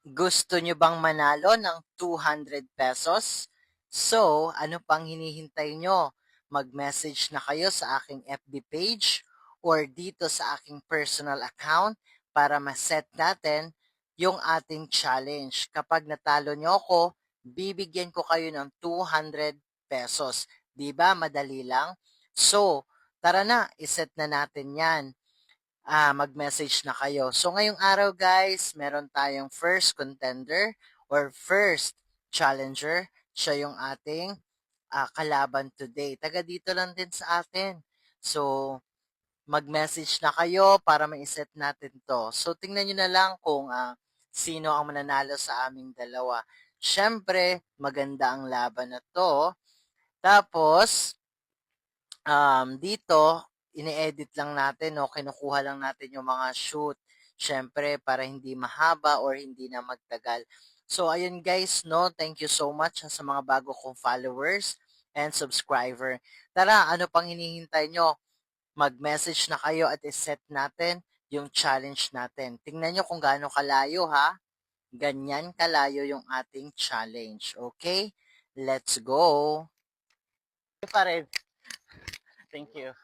Gusto nyo bang manalo ng 200 pesos? So, ano pang hinihintay nyo? Mag-message na kayo sa aking FB page or dito sa aking personal account para ma-set natin yung ating challenge. Kapag natalo nyo ako, bibigyan ko kayo ng 200 pesos. Diba? Madali lang. So, tara na, iset na natin yan. Mag-message na kayo. So ngayong araw guys, meron tayong first contender or first challenger. Siya yung ating kalaban today. Taga dito lang din sa atin. So mag-message na kayo para ma-set natin to. So tingnan nyo na lang kung sino ang mananalo sa aming dalawa. Siyempre, maganda ang laban na to. Tapos, dito, ini-edit lang natin, no? Kinukuha lang natin yung mga shoot. Syempre, para hindi mahaba or hindi na magtagal. So, ayun guys, no? Thank you so much sa mga bago kong followers and subscriber. Tara, ano pang hinihintay nyo? Mag-message na kayo at iset natin yung challenge natin. Tingnan nyo kung gaano kalayo, ha? Ganyan kalayo yung ating challenge. Okay? Let's go! Pa rin. Thank you.